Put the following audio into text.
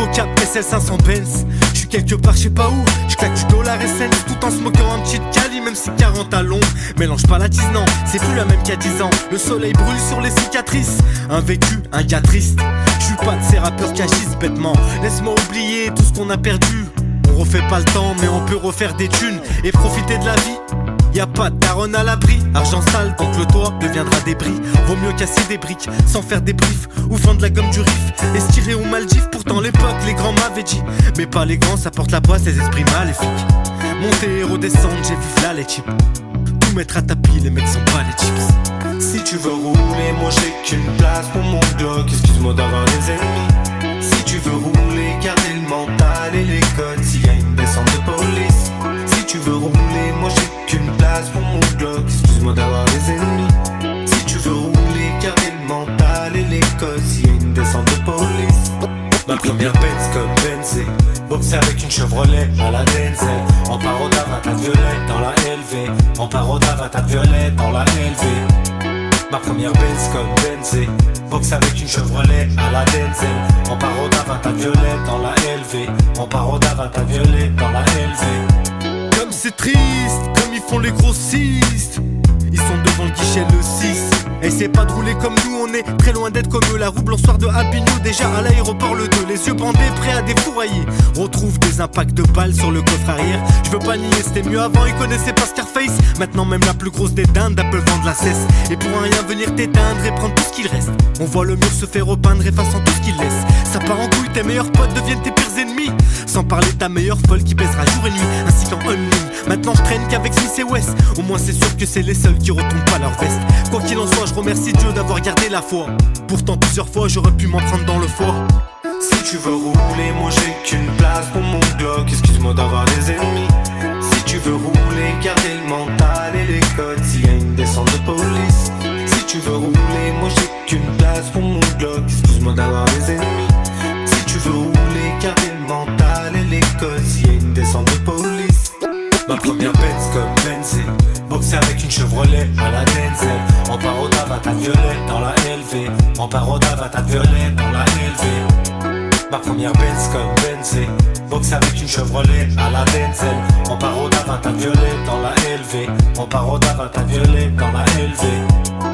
Au cap SL 500 Benz. J'suis quelque part, j'sais pas où. J'claque du dollar et cents tout en smoquant un petit cali. Même si 40 à l'ombre, mélange pas la tise, non. C'est plus la même qu'il y a 10 ans. Le soleil brûle sur les cicatrices. Un vécu, un gars triste. J'suis pas de ces rappeurs qui agissent bêtement. Laisse-moi oublier tout ce qu'on a perdu. On refait pas le temps mais on peut refaire des thunes et profiter de la vie. Y'a pas de daronne à l'abri. Argent sale tant que le toit deviendra débris. Vaut mieux casser des briques sans faire des briefs ou vendre la gomme du riff et se tirer aux Maldives. Pourtant l'époque les grands m'avaient dit mais pas les grands, ça porte la poisse, les esprits maléfiques. Monter et redescendre, j'ai vu là les types. Tout mettre à tapis, les mecs sont pas les chips. Si tu veux rouler, moi j'ai qu'une place pour mon Glock. Excuse-moi d'avoir des ennemis. Si tu veux rouler, garder le mental et les codes. S'il y a une descente de police. Si tu veux rouler, moi j'ai qu'une place pour mon Glock. Excuse-moi d'avoir des ennemis. Si tu veux rouler, garder le mental et les codes. S'il y a une descente de police. Ma première Benz comme Benzé. Boxer avec une Chevrolet à la Denzel. En paroda, va ta violette dans la LV. En paroda, va ta violette dans la LV. Ma première Benz comme Benzé. Boxe avec une Chevrolet à la Denzel. En paroda, va ta violette dans la LV. En paroda, va ta violette dans la LV. Comme c'est triste, comme ils font les grossistes. Ils sont devant le guichet le 6. Essaie pas de rouler comme nous, on est très loin d'être comme eux. La roue blanchoire de Avignon, déjà à l'aéroport le 2. Les yeux bandés, prêts à défourailler. Retrouve des impacts de balles sur le coffre arrière. Je veux pas nier, c'était mieux avant, ils connaissaient pas Scarface. Maintenant même la plus grosse des dindes Apple vend de la cesse. Et pour un rien venir t'éteindre et prendre tout ce qu'il reste. On voit le mur se faire repeindre effaçant tout ce qu'il laisse. Ça part en couille, tes meilleurs potes deviennent tes pires ennemis. Sans parler de ta meilleure folle qui baissera jour et nuit, ainsi qu'en unligne. Maintenant je traîne qu'avec Smith et West. Au moins c'est sûr que c'est les seuls qui retombent pas leur veste. Quoi qu'il en soit, je remercie Dieu d'avoir gardé la foi. Pourtant plusieurs fois j'aurais pu m'en prendre dans le foie. Si tu veux rouler, moi j'ai qu'une place pour mon Glock. Excuse-moi d'avoir des ennemis. Si tu veux rouler, garder le mental et les codes. S'il y a une descente de police. Si tu veux rouler, moi j'ai qu'une place pour mon Glock. Excuse-moi d'avoir des ennemis. Si tu veux rouler, garder le mental et les codes. S'il y a une descente de police. Ma première Benz comme Benzé. Boxer avec une Chevrolet à la Denzel. En paroda, va ta violette dans la LV. En paroda, va ta violette dans la LV. Ma première Benz comme Benzé. Boxer avec une Chevrolet à la Denzel. En paroda, va ta violette dans la LV. En paroda, va ta violette dans la LV.